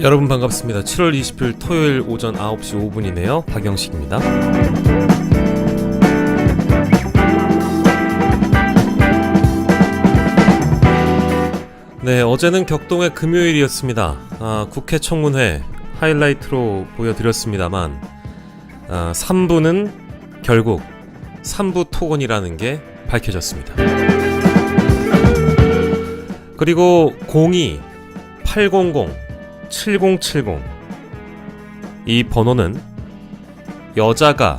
여러분 반갑습니다. 7월 20일 토요일 오전 9시 5분이네요. 박영식입니다. 네, 어제는 격동의 금요일이었습니다. 국회 청문회 하이라이트로 보여드렸습니다만 3부는 결국 3부 토건이라는 게 밝혀졌습니다. 그리고 02-800-7070 이 번호는 여자가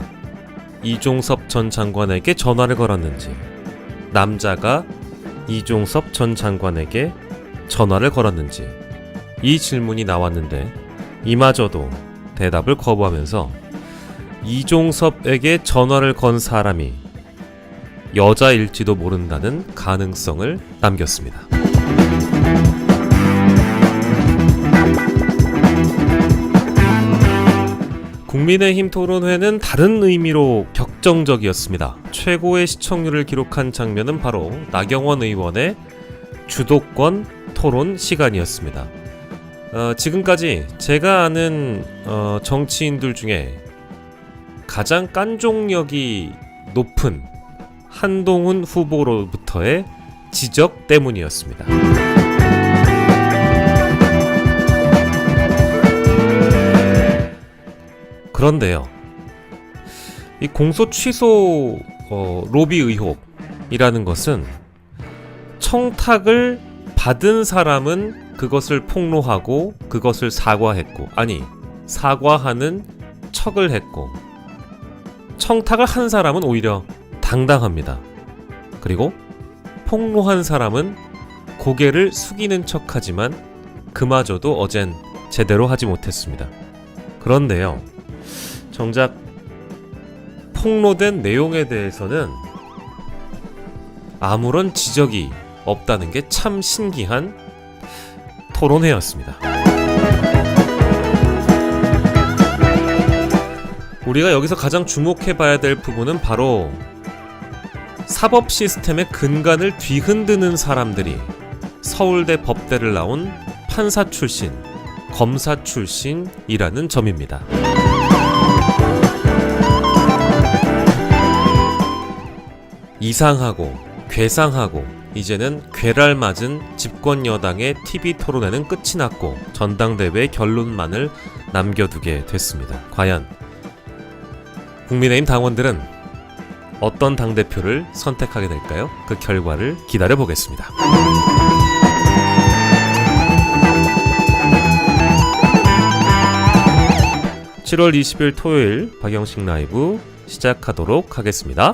이종섭 전 장관에게 전화를 걸었는지 남자가 이종섭 전 장관에게 전화를 걸었는지 이 질문이 나왔는데 이마저도 대답을 거부하면서 이종섭에게 전화를 건 사람이 여자일지도 모른다는 가능성을 남겼습니다. 국민의힘 토론회는 다른 의미로 격정적이었습니다. 최고의 시청률을 기록한 장면은 바로 나경원 의원의 주도권 토론 시간이었습니다. 지금까지 제가 아는 정치인들 중에 가장 깐족력이 높은 한동훈 후보로부터의 지적 때문이었습니다. 그런데요, 이 공소 취소 로비 의혹이라는 것은 청탁을 받은 사람은 그것을 폭로하고 그것을 사과했고, 아니 사과하는 척을 했고, 청탁을 한 사람은 오히려 당당합니다. 그리고 폭로한 사람은 고개를 숙이는 척하지만 그마저도 어젠 제대로 하지 못했습니다. 그런데요, 정작 폭로된 내용에 대해서는 아무런 지적이 없다는 게 참 신기한 토론회였습니다. 우리가 여기서 가장 주목해봐야 될 부분은 바로 사법 시스템의 근간을 뒤흔드는 사람들이 서울대 법대를 나온 판사 출신, 검사 출신이라는 점입니다. 이상하고 괴상하고 이제는 괴랄 맞은 집권 여당의 TV 토론회는 끝이 났고 전당대회 결론만을 남겨두게 됐습니다. 과연 국민의힘 당원들은 어떤 당대표를 선택하게 될까요? 그 결과를 기다려보겠습니다. 7월 20일 토요일 박영식 라이브 시작하도록 하겠습니다.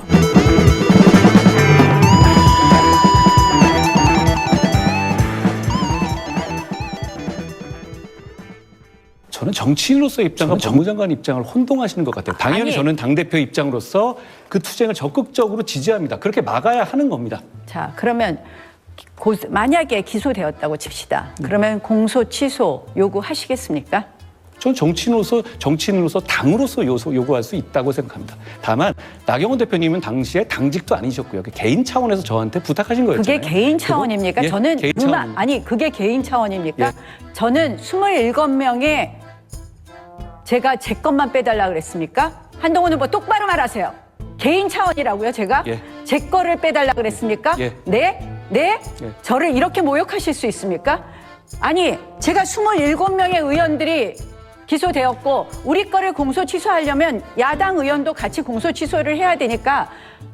저는 정치인으로서의 입장과 법무장관 입장을 혼동하시는 것 같아요. 당연히 저는 당대표 입장으로서 그 투쟁을 적극적으로 지지합니다. 그렇게 막아야 하는 겁니다. 자, 그러면 만약에 기소되었다고 칩시다. 그러면 공소 취소 요구하시겠습니까? 전 정치인으로서 당으로서 요구할 수 있다고 생각합니다. 다만 나경원 대표님은 당시에 당직도 아니셨고요. 개인 차원에서 저한테 부탁하신 거였잖아요. 그게 개인 차원입니까? 예, 저는 개인 차원. 아니 그게 개인 차원입니까? 예. 저는 27명에 제가 제 것만 빼달라 그랬습니까? 한동훈 후보 똑바로 말하세요. 개인 차원이라고요, 제가? 예. 제 거를 빼달라 그랬습니까? 예. 네? 네? 예. 저를 이렇게 모욕하실 수 있습니까? 아니, 제가 27명의 의원들이 기소되었고 우리 거를 공소 취소하려면 야당 의원도 같이 공소 취소를 해야 되니까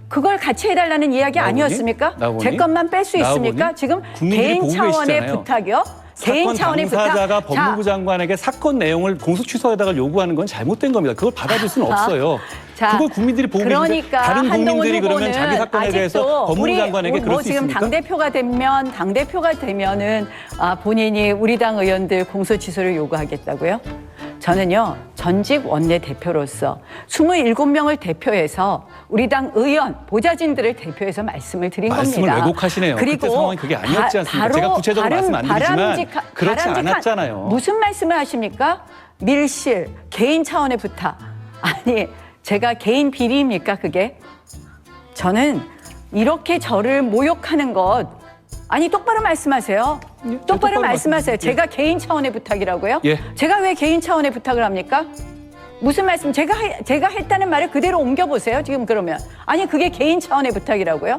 그걸 같이 해달라는 이야기 아니었습니까? 제 것만 뺄 수 있습니까? 지금 개인 차원의 부탁이요? 개인 차원의 부탁. 당사자가 법무부 장관에게 사건 내용을 공소 취소에다가 요구하는 건 잘못된 겁니다. 그걸 받아줄 수는 없어요. 자, 그걸 국민들이 보고 그러니까 다른 국민들이 그러면 자기 사건에 대해서 법무부 장관에게 그럴 수 지금 있습니까? 당대표가 되면은 본인이 우리 당 의원들 공소 취소를 요구하겠다고요? 저는요, 전직 원내대표로서 27명을 대표해서 우리 당 의원, 보좌진들을 대표해서 말씀을 드린 말씀을 겁니다. 말씀을 왜곡하시네요. 그리고 그때 상황이 그게 아니었지 않습니까? 제가 구체적으로 말씀 안 드리지만 그렇지 않았잖아요. 무슨 말씀을 하십니까? 밀실, 개인 차원의 부탁. 아니, 제가 개인 비리입니까, 그게? 저는 이렇게 저를 모욕하는 것, 아니 똑바로 말씀하세요. 똑바로 말씀하세요. 제가 개인 차원의 부탁이라고요? 예. 제가 왜 개인 차원의 부탁을 합니까? 무슨 말씀? 제가 했다는 말을 그대로 옮겨보세요. 지금 그러면. 아니 그게 개인 차원의 부탁이라고요?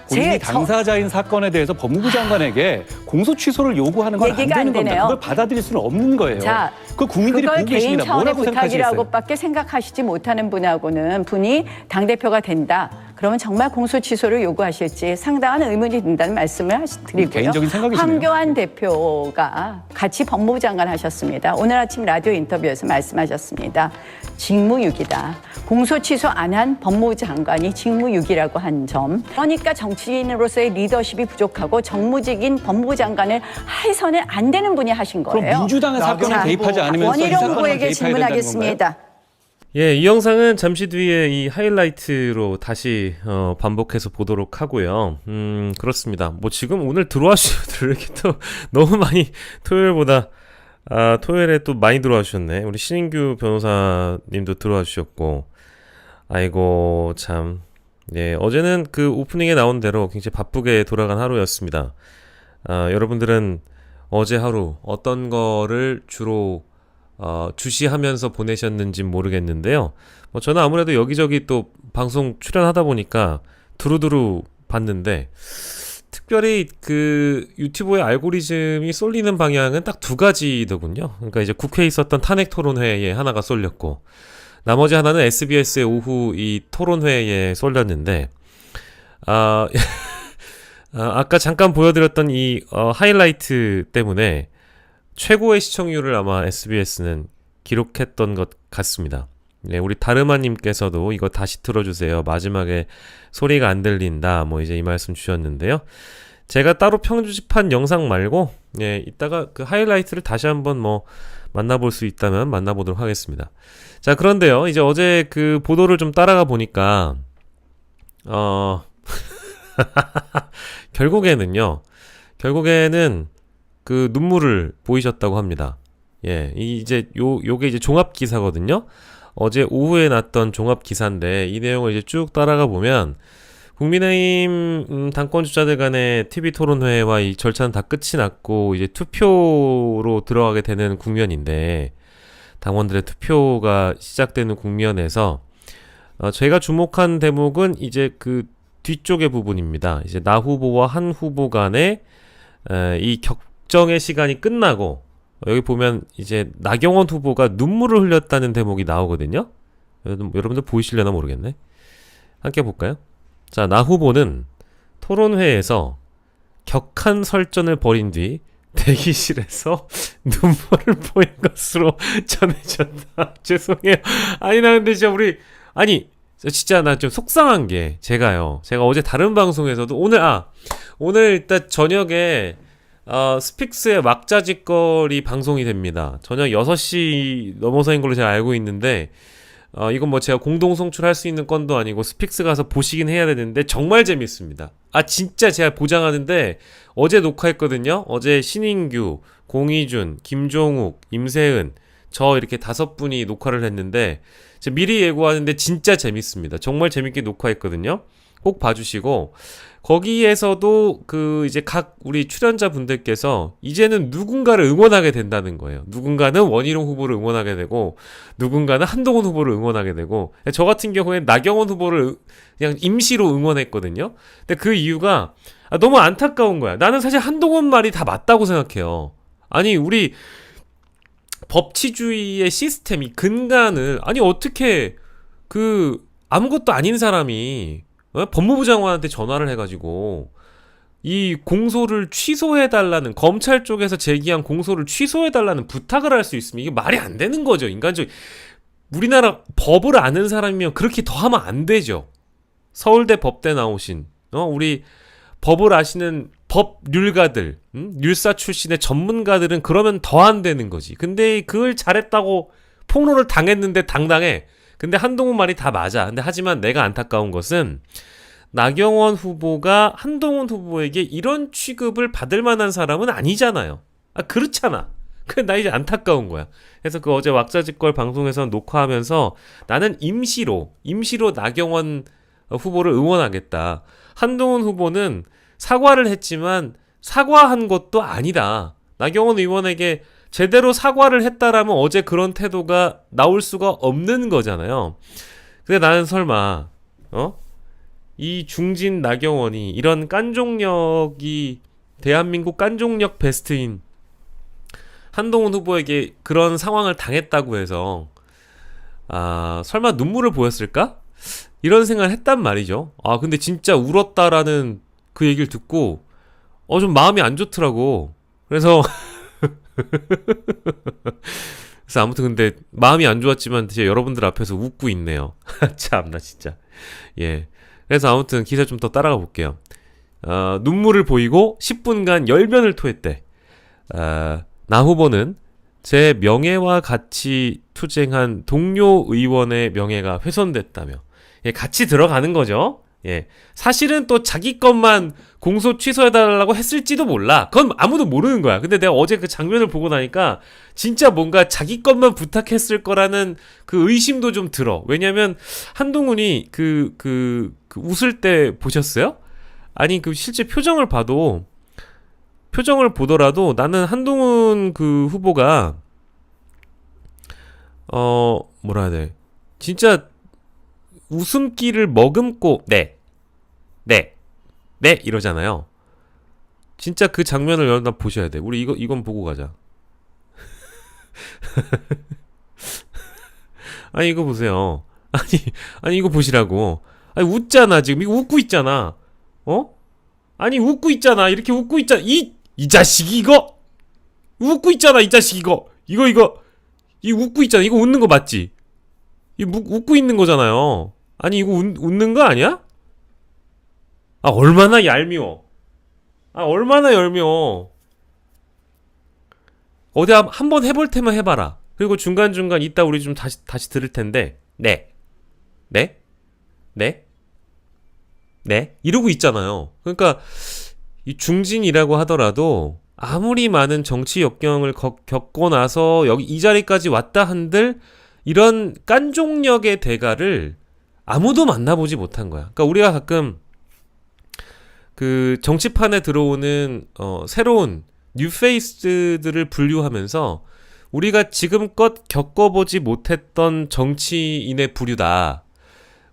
본인이 당사자인 사건에 대해서 법무부 장관에게 공소 취소를 요구하는 건 안 얘기가 안 되는 겁니다. 되네요. 그걸 받아들일 수는 없는 거예요. 자, 그 국민들이 그걸 보고 개인 계십니다. 차원의 뭐라고 생각하시겠어요? 부탁이라고밖에 생각하시지 못하는 분이 당대표가 된다. 그러면 정말 공소 취소를 요구하실지 상당한 의문이 든다는 말씀을 드리고요. 개인적인 생각이시네요. 황교안 대표가 같이 법무부 장관 하셨습니다. 오늘 아침 라디오 인터뷰에서 말씀하셨습니다. 직무유기다. 공소 취소 안 한 법무부 장관이 직무유기라고 한 점. 그러니까 정치인으로서의 리더십이 부족하고 정무직인 법무부 장관을 해서는 안 되는 분이 하신 거예요. 그럼 민주당의 사건에 개입하지 않으면서 이 원희룡 사건에 후보에게 개입해야 된다는 건가요? 질문하겠습니다. 예, 이 영상은 잠시 뒤에 이 하이라이트로 다시 반복해서 보도록 하고요. 그렇습니다. 뭐 지금 오늘 들어와 주셔도 이렇게 또 너무 많이 토요일에 또 많이 들어와 주셨네. 우리 신인규 변호사님도 들어와 주셨고, 아이고 참. 예, 어제는 그 오프닝에 나온 대로 굉장히 바쁘게 돌아간 하루였습니다. 여러분들은 어제 하루 어떤 거를 주로 주시하면서 보내셨는지 모르겠는데요. 뭐 저는 아무래도 여기저기 또 방송 출연하다 보니까 두루두루 봤는데, 특별히 그 유튜브의 알고리즘이 쏠리는 방향은 딱 두 가지더군요. 그러니까 이제 국회에 있었던 탄핵 토론회에 하나가 쏠렸고, 나머지 하나는 SBS의 오후 이 토론회에 쏠렸는데, 아까 잠깐 보여드렸던 이 하이라이트 때문에 최고의 시청률을 아마 SBS는 기록했던 것 같습니다. 네, 우리 다르마님께서도 이거 다시 틀어주세요. 마지막에 소리가 안 들린다. 뭐 이제 이 말씀 주셨는데요. 제가 따로 편집한 영상 말고, 예, 이따가 그 하이라이트를 다시 한번 뭐 만나볼 수 있다면 만나보도록 하겠습니다. 자, 그런데요, 이제 어제 그 보도를 좀 따라가 보니까, 결국에는 그 눈물을 보이셨다고 합니다. 예, 요게 이제 종합 기사거든요. 어제 오후에 났던 종합 기사인데, 이 내용을 이제 쭉 따라가 보면, 국민의힘 당권 주자들 간의 TV 토론회와 이 절차는 다 끝이 났고, 이제 투표로 들어가게 되는 국면인데, 당원들의 투표가 시작되는 국면에서, 제가 주목한 대목은 이제 그 뒤쪽의 부분입니다. 이제 나 후보와 한 후보 간의 이 격정의 시간이 끝나고, 여기 보면 이제 나경원 후보가 눈물을 흘렸다는 대목이 나오거든요. 여러분들 보이시려나 모르겠네. 함께 볼까요? 자, 나 후보는 토론회에서 격한 설전을 벌인 뒤 대기실에서 눈물을 보인 것으로 전해졌다. 죄송해요. 아니 나 근데 진짜 진짜 나 좀 속상한 게, 제가 어제 다른 방송에서도 오늘 일단 저녁에 스픽스의 막자지껄이 방송이 됩니다. 저녁 6시 넘어서인 걸로 제가 알고 있는데, 이건 뭐 제가 공동 송출할 수 있는 건도 아니고 스픽스 가서 보시긴 해야 되는데 정말 재밌습니다. 진짜 제가 보장하는데, 어제 녹화했거든요. 어제 신인규, 공희준, 김종욱, 임세은, 저 이렇게 5분이 녹화를 했는데, 제가 미리 예고하는데 진짜 재밌습니다. 정말 재밌게 녹화했거든요. 꼭 봐주시고, 거기에서도 그 이제 각 우리 출연자분들께서 이제는 누군가를 응원하게 된다는 거예요. 누군가는 원희룡 후보를 응원하게 되고, 누군가는 한동훈 후보를 응원하게 되고, 저 같은 경우에 나경원 후보를 그냥 임시로 응원했거든요. 근데 그 이유가 너무 안타까운 거야. 나는 사실 한동훈 말이 다 맞다고 생각해요. 아니 우리 법치주의의 시스템, 이 근간을, 어떻게 그 아무것도 아닌 사람이 법무부 장관한테 전화를 해가지고 이 공소를 취소해달라는, 검찰 쪽에서 제기한 공소를 취소해달라는 부탁을 할 수 있으면 이게 말이 안 되는 거죠. 인간적으로. 우리나라 법을 아는 사람이면 그렇게 더 하면 안 되죠. 서울대 법대 나오신 우리 법을 아시는 법률가들, 률사 출신의 전문가들은 그러면 더 안 되는 거지. 근데 그걸 잘했다고 폭로를 당했는데 당당해. 근데 한동훈 말이 다 맞아. 근데 하지만 내가 안타까운 것은 나경원 후보가 한동훈 후보에게 이런 취급을 받을 만한 사람은 아니잖아요. 그렇잖아. 나 이제 안타까운 거야. 그래서 그 어제 왁자지껄 방송에서 녹화하면서 나는 임시로 나경원 후보를 응원하겠다. 한동훈 후보는 사과를 했지만 사과한 것도 아니다. 나경원 의원에게 제대로 사과를 했다라면 어제 그런 태도가 나올 수가 없는 거잖아요. 근데 나는 설마 이 중진 나경원이 이런 깐종력이 대한민국 깐종력 베스트인 한동훈 후보에게 그런 상황을 당했다고 해서 설마 눈물을 보였을까? 이런 생각을 했단 말이죠. 근데 진짜 울었다라는 그 얘기를 듣고 좀 마음이 안 좋더라고. 그래서 아무튼 근데 마음이 안 좋았지만 진짜 여러분들 앞에서 웃고 있네요. 참나 진짜. 예. 그래서 아무튼 기사 좀 더 따라가 볼게요. 눈물을 보이고 10분간 열변을 토했대. 나 후보는 제 명예와 같이 투쟁한 동료 의원의 명예가 훼손됐다며. 예, 같이 들어가는 거죠. 예. 사실은 또 자기 것만 공소 취소해달라고 했을지도 몰라. 그건 아무도 모르는 거야. 근데 내가 어제 그 장면을 보고 나니까 진짜 뭔가 자기 것만 부탁했을 거라는 그 의심도 좀 들어. 왜냐면 한동훈이 그 웃을 때 보셨어요? 아니, 그 실제 표정을 보더라도 나는 한동훈 그 후보가 뭐라 해야 돼. 진짜 웃음기를 머금고 네 이러잖아요. 진짜 그 장면을 여러분 보셔야 돼. 우리 이건 보고 가자. 아니 이거 보세요. 아니 이거 보시라고. 아니 웃잖아 지금. 이거 웃고 있잖아. 아니 웃고 있잖아. 이렇게 웃고 있잖아. 이 자식이 이거 웃고 있잖아. 이 자식 이거 이 웃고 있잖아. 이거 웃는 거 맞지? 이 웃고 있는 거잖아요. 아니 이거 웃는 거 아니야? 얼마나 얄미워. 얼마나 얄미워. 어디 한번 해볼 테면 해봐라. 그리고 중간중간 이따 우리 좀 다시 들을 텐데 네 이러고 있잖아요. 그러니까 이 중진이라고 하더라도 아무리 많은 정치 역경을 겪고 나서 여기 이 자리까지 왔다 한들 이런 깐종력의 대가를 아무도 만나보지 못한 거야. 그러니까 우리가 가끔 그 정치판에 들어오는 새로운 뉴페이스들을 분류하면서 우리가 지금껏 겪어보지 못했던 정치인의 부류다.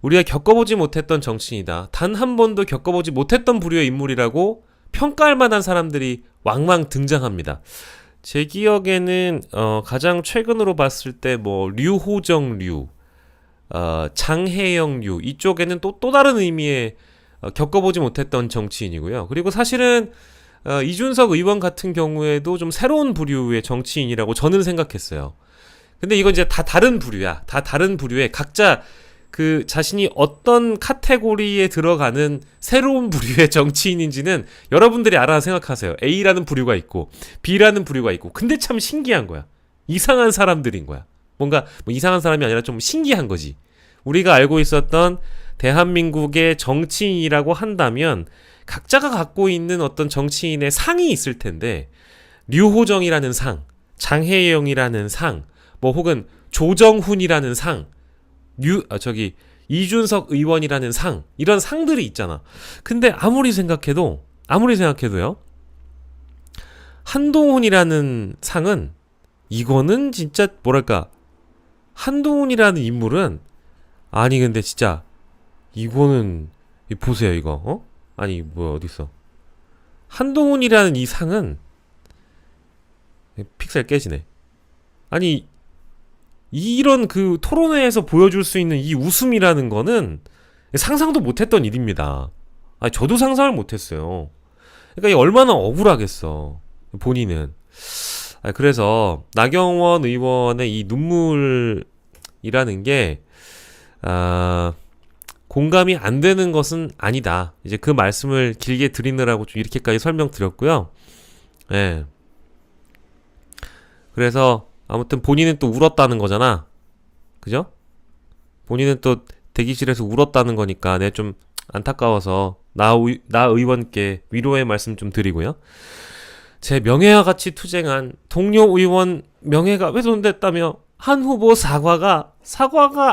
우리가 겪어보지 못했던 정치인이다. 단 한 번도 겪어보지 못했던 부류의 인물이라고 평가할 만한 사람들이 왕왕 등장합니다. 제 기억에는 가장 최근으로 봤을 때 뭐 류호정류, 장혜영류 이쪽에는 또 다른 의미의 겪어보지 못했던 정치인이고요. 그리고 사실은 이준석 의원 같은 경우에도 좀 새로운 부류의 정치인이라고 저는 생각했어요. 근데 이건 이제 다 다른 부류야. 다 다른 부류에 각자 그 자신이 어떤 카테고리에 들어가는 새로운 부류의 정치인인지는 여러분들이 알아서 생각하세요. A라는 부류가 있고 B라는 부류가 있고. 근데 참 신기한 거야. 이상한 사람들인 거야. 뭔가 뭐 이상한 사람이 아니라 좀 신기한 거지. 우리가 알고 있었던 대한민국의 정치인이라고 한다면 각자가 갖고 있는 어떤 정치인의 상이 있을 텐데 류호정이라는 상, 장혜영이라는 상, 뭐 혹은 조정훈이라는 상, 이준석 의원이라는 상, 이런 상들이 있잖아. 근데 아무리 생각해도요, 한동훈이라는 상은 이거는 진짜 뭐랄까, 한동훈이라는 인물은 아니 근데 진짜 이거는 보세요 이거 아니 뭐야 어딨어. 한동훈이라는 이 상은 픽셀 깨지네. 아니 이런 그 토론회에서 보여줄 수 있는 이 웃음이라는 거는 상상도 못했던 일입니다. 아니 저도 상상을 못했어요. 그러니까 얼마나 억울하겠어 본인은. 그래서 나경원 의원의 이 눈물이라는 게 공감이 안 되는 것은 아니다. 이제 그 말씀을 길게 드리느라고 좀 이렇게까지 설명드렸고요. 예. 그래서 아무튼 본인은 또 울었다는 거잖아. 그죠? 본인은 또 대기실에서 울었다는 거니까 내 좀 안타까워서 나 의원께 위로의 말씀 좀 드리고요. 제 명예와 같이 투쟁한 동료 의원 명예가 훼손됐다며 한 후보 사과가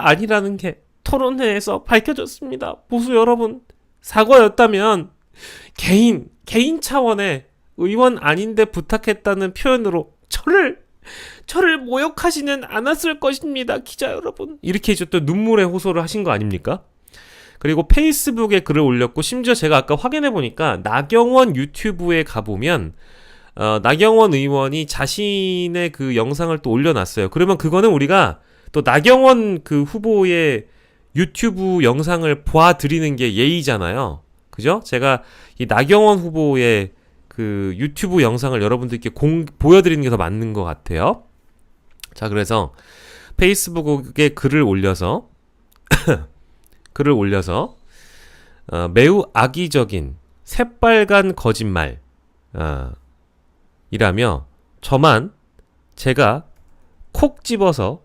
아니라는 게 토론회에서 밝혀졌습니다. 보수 여러분, 사과였다면 개인 차원의 의원 아닌데 부탁했다는 표현으로 저를 모욕하지는 않았을 것입니다, 기자 여러분. 이렇게 이제 또 눈물의 호소를 하신 거 아닙니까? 그리고 페이스북에 글을 올렸고, 심지어 제가 아까 확인해 보니까 나경원 유튜브에 가보면 나경원 의원이 자신의 그 영상을 또 올려놨어요. 그러면 그거는 우리가 또 나경원 그 후보의 유튜브 영상을 보아드리는 게 예의잖아요. 그죠? 제가 이 나경원 후보의 그 유튜브 영상을 여러분들께 보여드리는 게 더 맞는 것 같아요. 자, 그래서 페이스북에 글을 올려서 매우 악의적인 새빨간 거짓말 이라며 저만 제가 콕 집어서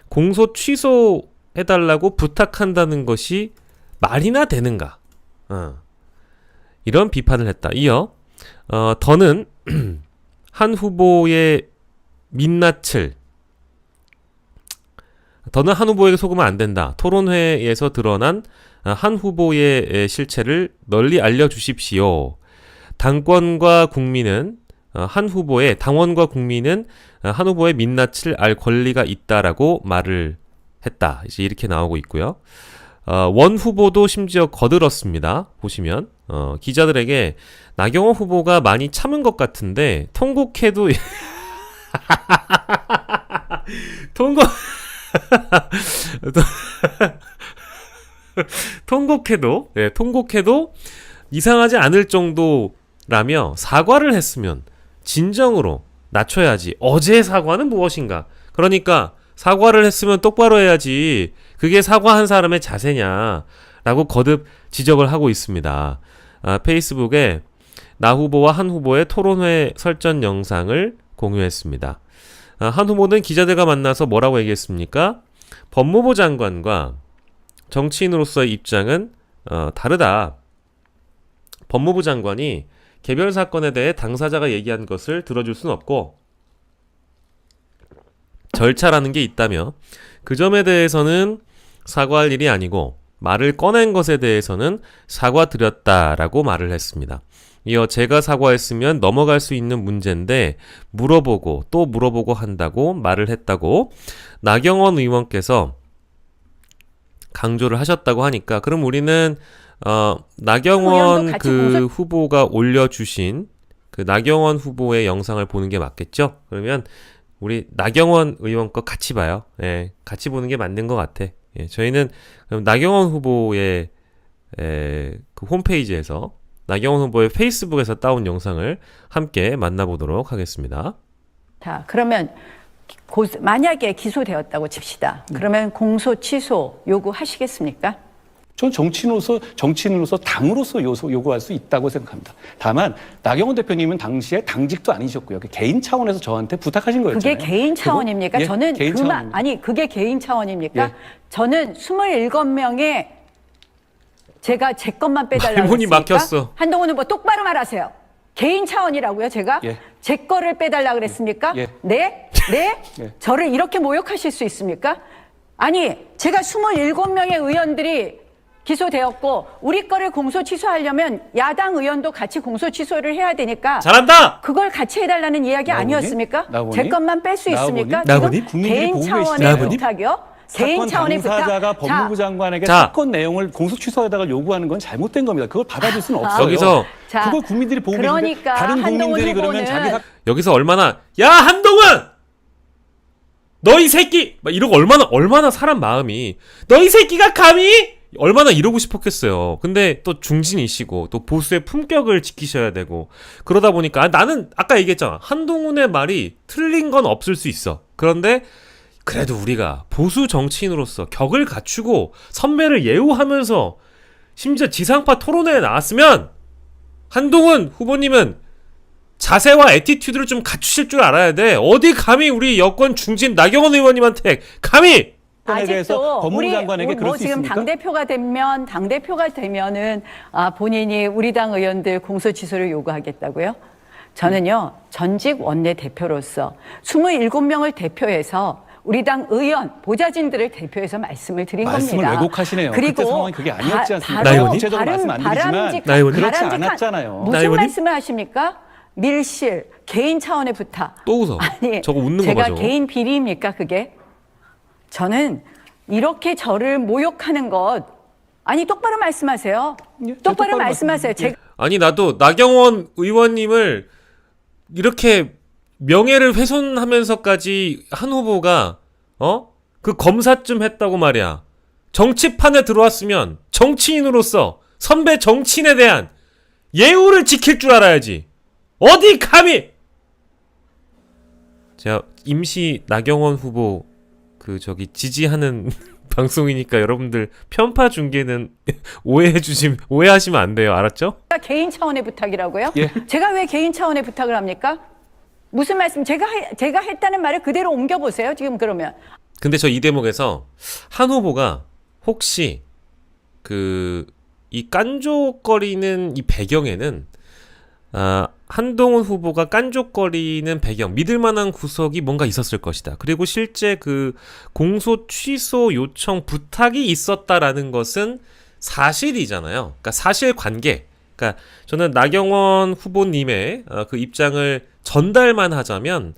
공소 취소해달라고 부탁한다는 것이 말이나 되는가, 이런 비판을 했다. 이어 더는 한 후보의 민낯을 더는 한 후보에게 속으면 안 된다. 토론회에서 드러난 한 후보의 실체를 널리 알려주십시오. 당원과 국민은 한 후보의 민낯을 알 권리가 있다라고 말을 했다. 이제 이렇게 나오고 있고요. 원 후보도 심지어 거들었습니다. 보시면 기자들에게 나경원 후보가 많이 참은 것 같은데 통곡해도 통곡해도 이상하지 않을 정도라며 사과를 했으면 진정으로 낮춰야지. 어제의 사과는 무엇인가? 그러니까 사과를 했으면 똑바로 해야지. 그게 사과한 사람의 자세냐라고 거듭 지적을 하고 있습니다. 페이스북에 나 후보와 한 후보의 토론회 설전 영상을 공유했습니다. 한 후보는 기자들과 만나서 뭐라고 얘기했습니까? 법무부 장관과 정치인으로서의 입장은 다르다. 법무부 장관이 개별 사건에 대해 당사자가 얘기한 것을 들어줄 수는 없고 절차라는 게 있다며 그 점에 대해서는 사과할 일이 아니고 말을 꺼낸 것에 대해서는 사과드렸다라고 말을 했습니다. 이어 제가 사과했으면 넘어갈 수 있는 문제인데 물어보고 또 물어보고 한다고 말을 했다고 나경원 의원께서 강조를 하셨다고 하니까, 그럼 우리는 나경원 그 후보가 올려주신 그 나경원 후보의 영상을 보는 게 맞겠죠? 그러면 우리 나경원 의원 거 같이 봐요. 예, 같이 보는 게 맞는 것 같아. 예, 저희는 그럼 나경원 후보의 그 홈페이지에서 나경원 후보의 페이스북에서 따온 영상을 함께 만나보도록 하겠습니다. 자, 그러면 만약에 기소되었다고 칩시다. 그러면 공소 취소 요구하시겠습니까? 전 정치인으로서 당으로서 요구할 수 있다고 생각합니다. 다만 나경원 대표님은 당시에 당직도 아니셨고요. 개인 차원에서 저한테 부탁하신 거였잖아요. 그게 개인 차원입니까? 예, 저는 개인 차원입니다. 아니 그게 개인 차원입니까? 예. 저는 27명의 제가 제 것만 빼달라고 말문이 했습니까? 막혔어. 한동훈 후보 똑바로 말하세요. 개인 차원이라고요, 제가? 예. 제 거를 빼달라 그랬습니까? 예. 네? 네? 예. 저를 이렇게 모욕하실 수 있습니까? 아니, 제가 27명의 의원들이 기소되었고 우리 거를 공소 취소하려면 야당 의원도 같이 공소 취소를 해야 되니까 잘한다! 그걸 같이 해달라는 이야기 나보니? 아니었습니까? 나보니? 제 것만 뺄 수 있습니까? 나보니? 지금 국민들이 개인 보고 차원의 계시잖아요. 부탁이요? 개인 사건 차원의 당사자가 부탁. 법무부 장관에게 자. 사건 내용을 공소 취소에다가 요구하는 건 잘못된 겁니다. 그걸 받아줄 수는 없어요. 여기서 자, 그걸 국민들이 보고 계시는데 그러니까 다른 국민들이 한동훈 그러면 후보는 자기 여기서 얼마나 야 한동훈! 너 이 새끼! 막 이러고 얼마나 사람 마음이 너 이 새끼가 감히! 얼마나 이러고 싶었겠어요. 근데 또 중진이시고 또 보수의 품격을 지키셔야 되고 그러다 보니까 나는 아까 얘기했잖아. 한동훈의 말이 틀린 건 없을 수 있어. 그런데 그래도 우리가 보수 정치인으로서 격을 갖추고 선배를 예우하면서 심지어 지상파 토론회에 나왔으면 한동훈 후보님은 자세와 애티튜드를 좀 갖추실 줄 알아야 돼. 어디 감히 우리 여권 중진 나경원 의원님한테 감히 사건에 대해서 아직도 법무부 우리 장관에게 그럴 수 지금 있습니까? 당대표가 되면은 본인이 우리 당 의원들 공소 취소를 요구하겠다고요? 저는요 전직 원내대표로서 27명을 대표해서 우리 당 의원 보좌진들을 대표해서 말씀을 드린 말씀을 겁니다. 왜곡하시네요. 그때 상황이 그게 아니었지 않습니까? 나 의원님? 구체적으로 말씀 안 드리지만 나 의원님? 그렇지 않았잖아요. 무슨 나 의원님? 말씀을 하십니까? 밀실, 개인 차원의 부탁. 또 웃어. 아니, 저거 웃는 거 제가 봐, 저거. 개인 비리입니까, 그게? 저는 이렇게 저를 모욕하는 것, 아니, 똑바로 말씀하세요. 예, 똑바로 말씀하세요. 제가 아니 나도 나경원 의원님을 이렇게 명예를 훼손하면서까지 한 후보가 그 검사쯤 했다고 말이야. 정치판에 들어왔으면 정치인으로서 선배 정치인에 대한 예우를 지킬 줄 알아야지. 어디 감히! 제가 임시 나경원 후보 지지하는 방송이니까 여러분들 편파 중계는 오해하시면 안 돼요. 알았죠? 개인 차원의 부탁이라고요? 예. 제가 왜 개인 차원의 부탁을 합니까? 무슨 말씀? 제가 했다는 말을 그대로 옮겨보세요. 지금 그러면. 근데 저 이 대목에서 한 후보가 혹시 이 깐족거리는 이 배경에는 한동훈 후보가 깐족거리는 배경, 믿을 만한 구석이 뭔가 있었을 것이다. 그리고 실제 그 공소 취소 요청 부탁이 있었다라는 것은 사실이잖아요. 그러니까 사실관계. 그러니까 저는 나경원 후보님의 그 입장을 전달만 하자면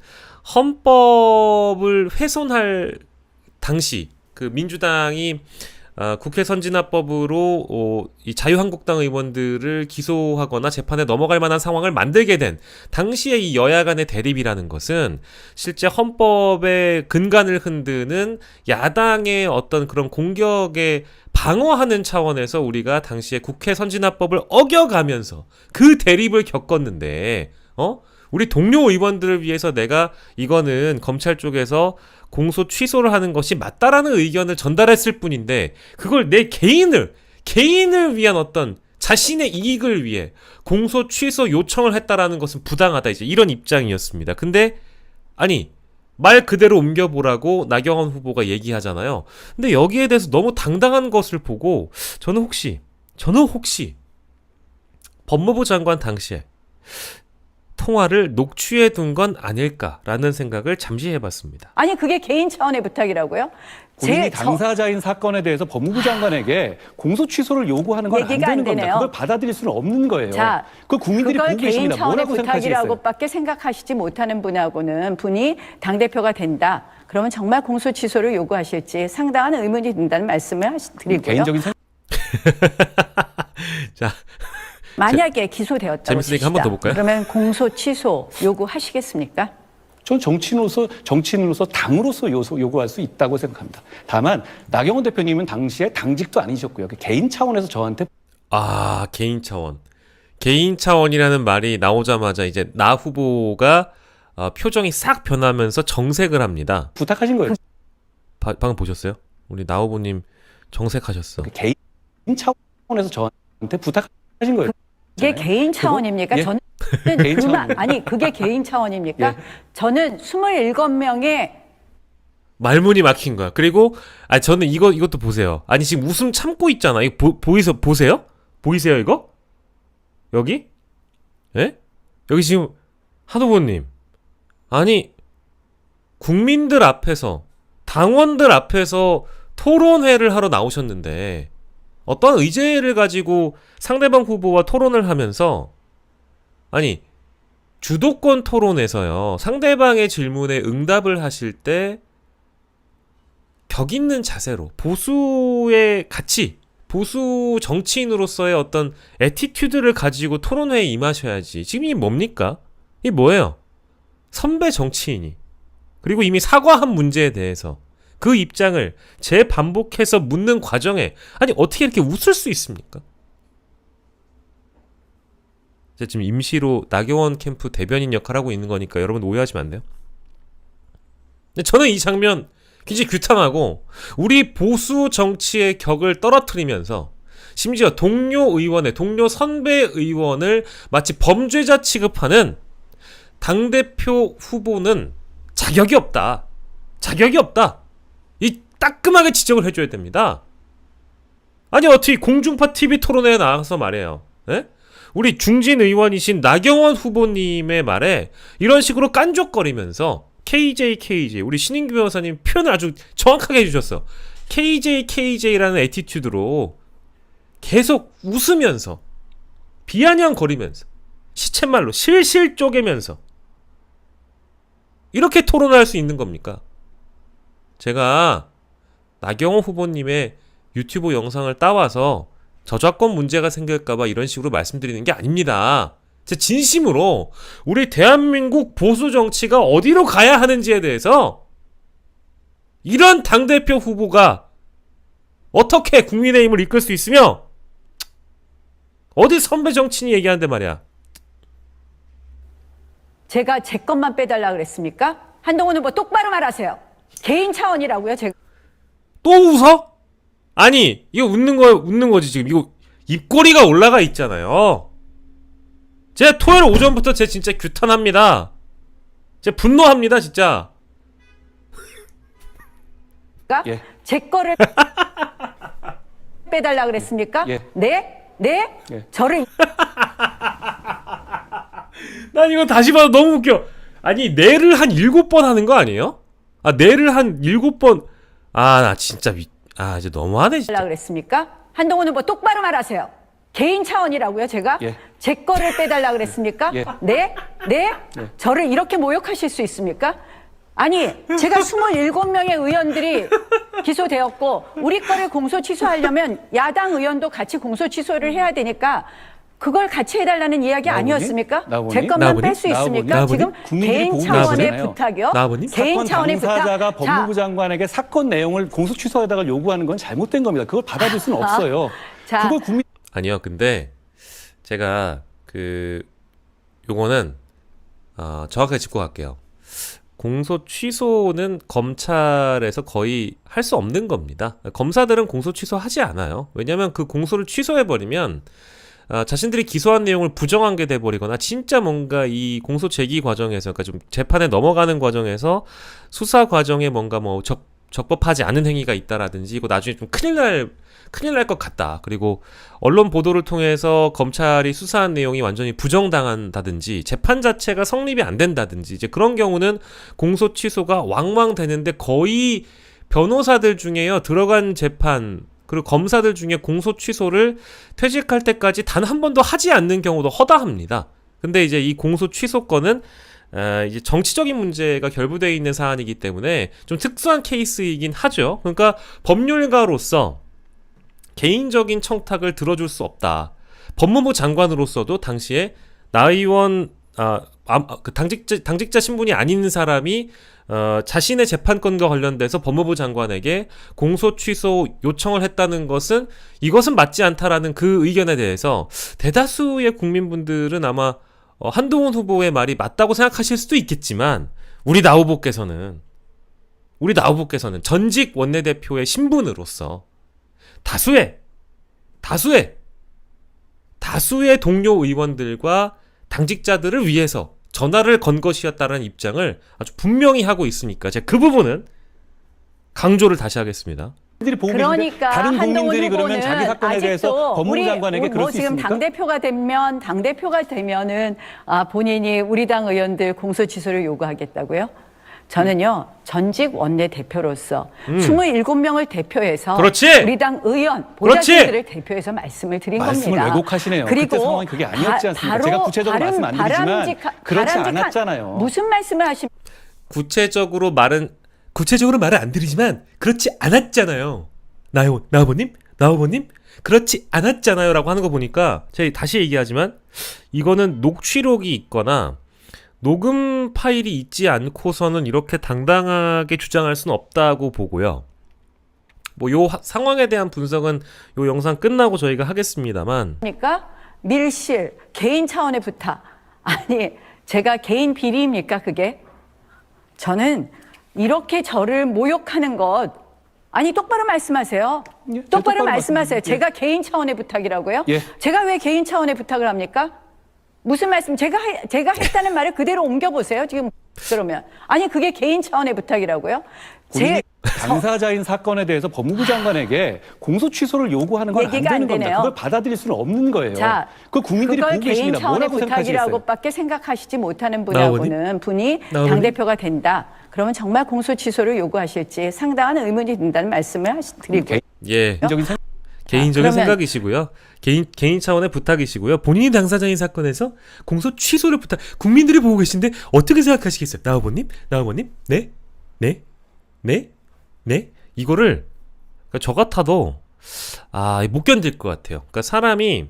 헌법을 훼손할 당시 그 민주당이 국회 선진화법으로 이 자유한국당 의원들을 기소하거나 재판에 넘어갈 만한 상황을 만들게 된 당시의 이 여야 간의 대립이라는 것은 실제 헌법의 근간을 흔드는 야당의 어떤 그런 공격에 방어하는 차원에서 우리가 당시에 국회 선진화법을 어겨가면서 그 대립을 겪었는데 우리 동료 의원들을 위해서 내가 이거는 검찰 쪽에서 공소 취소를 하는 것이 맞다라는 의견을 전달했을 뿐인데 그걸 내 개인을 위한 어떤 자신의 이익을 위해 공소 취소 요청을 했다라는 것은 부당하다 이제 이런 입장이었습니다. 근데 아니 말 그대로 옮겨보라고 나경원 후보가 얘기하잖아요. 근데 여기에 대해서 너무 당당한 것을 보고 저는 혹시 법무부 장관 당시에 통화를 녹취해 둔 건 아닐까라는 생각을 잠시 해봤습니다. 아니, 그게 개인 차원의 부탁이라고요? 본인이 당사자인 사건에 대해서 법무부 장관에게 공소 취소를 요구하는 건 안 얘기가 안 되는 겁니다. 되네요. 그걸 받아들일 수는 없는 거예요. 자, 그 국민들이 그걸 보고 개인 계십니다. 차원의 뭐라고 생각하시겠어요? 부탁이라고밖에 생각하시지 못하는 분이 당대표가 된다. 그러면 정말 공소 취소를 요구하실지 상당한 의문이 든다는 말씀을 드리고요. 개인적인 생... 자, 만약에 기소되었다고 재밌으니까 한번더 볼까요? 그러면 공소 취소 요구하시겠습니까? 전 정치인으로서 당으로서 요구할 수 있다고 생각합니다. 다만 나경원 대표님은 당시에 당직도 아니셨고요. 개인 차원에서 저한테 개인 차원. 개인 차원이라는 말이 나오자마자 이제 나 후보가 표정이 싹 변하면서 정색을 합니다. 부탁하신 거예요. 방금 보셨어요? 우리 나 후보님 정색하셨어. 개인 차원에서 저한테 부탁하신 거예요. 그게 개인 차원입니까? 예? 저는 개인 차원입니다. 아니 그게 개인 차원입니까? 예. 저는 27명의 말문이 막힌 거야. 그리고 저는 이것도 보세요. 아니 지금 웃음 참고 있잖아. 이거 보세요? 보이세요 이거? 여기? 예? 여기 지금 한 후보님. 아니 국민들 앞에서 당원들 앞에서 토론회를 하러 나오셨는데 어떤 의제를 가지고 상대방 후보와 토론을 하면서 아니 주도권 토론에서요 상대방의 질문에 응답을 하실 때 격 있는 자세로 보수의 가치 보수 정치인으로서의 어떤 애티튜드를 가지고 토론회에 임하셔야지. 지금 이게 뭡니까? 이게 뭐예요? 선배 정치인이 그리고 이미 사과한 문제에 대해서 그 입장을 재반복해서 묻는 과정에 아니 어떻게 이렇게 웃을 수 있습니까? 제가 지금 임시로 나경원 캠프 대변인 역할을 하고 있는 거니까 여러분 오해하시면 안 돼요. 근데 저는 이 장면 굉장히 규탄하고 우리 보수 정치의 격을 떨어뜨리면서 심지어 동료 선배 의원을 마치 범죄자 취급하는 당대표 후보는 자격이 없다. 이 따끔하게 지적을 해줘야 됩니다. 아니 어떻게 공중파 TV 토론회에 나가서 말해요. 에? 우리 중진 의원이신 나경원 후보님의 말에 이런 식으로 깐족거리면서 KJ 우리 신인규 변호사님 표현을 아주 정확하게 해주셨어. KJ라는 애티튜드로 계속 웃으면서 비아냥거리면서 시쳇말로 실실 쪼개면서 이렇게 토론할 수 있는 겁니까? 제가 나경원 후보님의 유튜브 영상을 따와서 저작권 문제가 생길까봐 이런 식으로 말씀드리는 게 아닙니다. 제 진심으로 우리 대한민국 보수 정치가 어디로 가야 하는지에 대해서 이런 당대표 후보가 어떻게 국민의힘을 이끌 수 있으며 어디 선배 정치인이 얘기하는데 말이야. 제가 제 것만 빼달라 그랬습니까? 한동훈 후보 똑바로 말하세요. 개인 차원이라고요. 제가 또 웃어? 아니 이거 웃는 거지 지금. 이거 입꼬리가 올라가 있잖아요. 제가 토요일 오전부터 제 진짜 규탄합니다. 제가 분노합니다 진짜. 예. 제 거를 빼달라 그랬습니까? 예. 네? 네? 예. 저를 난 이거 다시 봐도 너무 웃겨. 아니 내를 한 7번 하는 거 아니에요? 아 내를 한 7번. 아 나 진짜 이제 너무하네 빼달라 진짜. 그랬습니까? 한동훈 후보 똑바로 말하세요. 개인 차원이라고요. 제가 예. 제 거를 빼달라 그랬습니까? 예. 네? 네? 예. 저를 이렇게 모욕하실 수 있습니까? 아니 제가 27명의 의원들이 기소되었고 우리 거를 공소 취소하려면 야당 의원도 같이 공소 취소를 해야 되니까 그걸 같이 해달라는 이야기 나오니? 아니었습니까? 나오니? 제 것만 나오니? 뺄 수 있습니까? 나오니? 지금 국민들이 개인 보고 차원의 계시잖아요. 부탁이요. 나오니? 개인 사건 차원의 당사자가 부탁. 법무부 장관에게 사건 내용을 공소 취소에다가 요구하는 건 잘못된 겁니다. 그걸 받아들일 수는 없어요. 자. 그걸 국민 아니요 근데 제가 요거는 정확하게 짚고 갈게요. 공소 취소는 검찰에서 거의 할 수 없는 겁니다. 검사들은 공소 취소하지 않아요. 왜냐하면 그 공소를 취소해버리면 자신들이 기소한 내용을 부정한 게 돼버리거나 진짜 뭔가 이 공소 제기 과정에서 그러니까 좀 재판에 넘어가는 과정에서 수사 과정에 뭔가 뭐 적법하지 않은 행위가 있다라든지 이거 나중에 좀 큰일 날 것 같다. 그리고 언론 보도를 통해서 검찰이 수사한 내용이 완전히 부정당한다든지 재판 자체가 성립이 안 된다든지 이제 그런 경우는 공소 취소가 왕왕 되는데 거의 변호사들 중에요 들어간 재판 그리고 검사들 중에 공소 취소를 퇴직할 때까지 단 한 번도 하지 않는 경우도 허다합니다. 근데 이제 이 공소 취소권은 이제 정치적인 문제가 결부되어 있는 사안이기 때문에 좀 특수한 케이스이긴 하죠. 그러니까 법률가로서 개인적인 청탁을 들어줄 수 없다. 법무부 장관으로서도 당시에 나 의원 당직자 신분이 아닌 사람이 자신의 재판권과 관련돼서 법무부 장관에게 공소 취소 요청을 했다는 것은 이것은 맞지 않다라는 그 의견에 대해서 대다수의 국민분들은 아마 한동훈 후보의 말이 맞다고 생각하실 수도 있겠지만 우리 나 후보께서는 전직 원내대표의 신분으로서 다수의 동료 의원들과 당직자들을 위해서 전화를 건 것이었다는 입장을 아주 분명히 하고 있으니까 제가 그 부분은 강조를 다시 하겠습니다. 들이 보고 그러니까 계신데 다른 국민들이 한동훈 그러면 후보는 자기 사건에 대해서 아직도 법무부 장관에게 그럴 수 지금 있습니까? 당대표가 되면은 본인이 우리 당 의원들 공소 취소를 요구하겠다고요? 저는요 전직 원내대표로서 27명을 대표해서 그렇지! 우리 당 의원 그렇지! 보좌진들을 대표해서 말씀을 드린 말씀을 겁니다. 왜곡하시네요. 그때 상황이 그게 아니었지 않습니까? 제가 구체적으로 말씀 안 드리지만 그렇지 않았잖아요. 무슨 말씀을 하십니까? 구체적으로 말은 안 드리지만 그렇지 않았잖아요. 나 후보님 그렇지 않았잖아요 라고 하는 거 보니까 제가 다시 얘기하지만 이거는 녹취록이 있거나 녹음 파일이 있지 않고서는 이렇게 당당하게 주장할 수는 없다고 보고요. 뭐 요 상황에 대한 분석은 요 영상 끝나고 저희가 하겠습니다만 그러니까 밀실 개인 차원의 부탁 아니 제가 개인 비리입니까 그게? 저는 이렇게 저를 모욕하는 것 아니 똑바로 말씀하세요. 예, 똑바로 말씀하세요. 말씀드릴게요. 제가 개인 차원의 부탁이라고요? 예. 제가 왜 개인 차원의 부탁을 합니까? 무슨 말씀? 제가 했다는 말을 그대로 옮겨보세요. 지금 그러면 아니 그게 개인 차원의 부탁이라고요? 본인이 당사자인 사건에 대해서 법무부 장관에게 공소 취소를 요구하는 건 안 얘기가 안 되는 겁니다. 되네요. 그걸 받아들일 수는 없는 거예요. 자, 그 국민들이 그걸 보고 개인 계십니다. 차원의 뭐라고 생각하시겠어요? 부탁이라고밖에 생각하시지 못하는 나오니? 분이 나오니? 당대표가 된다. 그러면 정말 공소 취소를 요구하실지 상당한 의문이 든다는 말씀을 드리고 개인- 예 개인적인 생각 개인적인 그러면- 생각이시고요. 개인 차원의 부탁이시고요. 본인이 당사자인 사건에서 공소 취소를 부탁. 국민들이 보고 계신데 어떻게 생각하시겠어요? 나후보님? 네? 네? 네? 네? 이거를 그러니까 저 같아도 못 견딜 것 같아요. 그러니까 사람이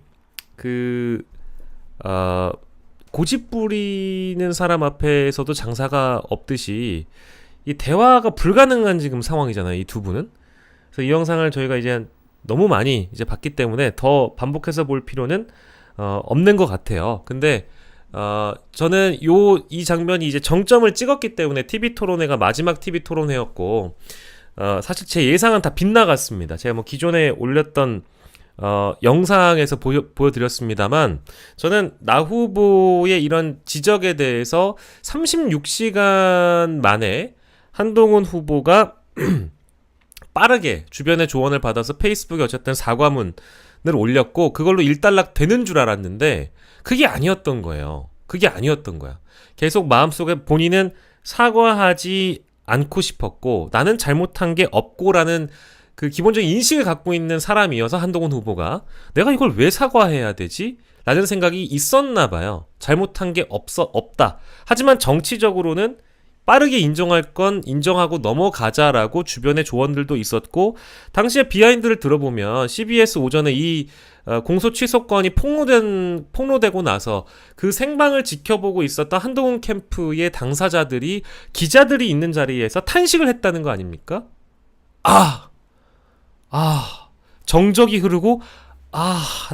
고집 부리는 사람 앞에서도 장사가 없듯이 이 대화가 불가능한 지금 상황이잖아요. 이 두 분은. 그래서 이 영상을 저희가 이제 너무 많이 이제 봤기 때문에 더 반복해서 볼 필요는 없는 것 같아요. 근데 저는 이 장면이 이제 정점을 찍었기 때문에 TV 토론회가 마지막 TV 토론회였고 사실 제 예상은 다 빗나갔습니다. 제가 뭐 기존에 올렸던 영상에서 보여드렸습니다만 저는 나 후보의 이런 지적에 대해서 36시간 만에 한동훈 후보가 빠르게 주변의 조언을 받아서 페이스북에 어쨌든 사과문을 올렸고 그걸로 일단락 되는 줄 알았는데 그게 아니었던 거예요. 그게 아니었던 거야. 계속 마음속에 본인은 사과하지 않고 싶었고 나는 잘못한 게 없고라는 그 기본적인 인식을 갖고 있는 사람이어서 한동훈 후보가 내가 이걸 왜 사과해야 되지? 라는 생각이 있었나 봐요. 잘못한 게 없다. 하지만 정치적으로는 빠르게 인정할 건 인정하고 넘어가자라고 주변의 조언들도 있었고 당시에 비하인드를 들어보면 CBS 오전에 이 공소 취소권이 폭로되고 나서 그 생방을 지켜보고 있었던 한동훈 캠프의 당사자들이 기자들이 있는 자리에서 탄식을 했다는 거 아닙니까? 정적이 흐르고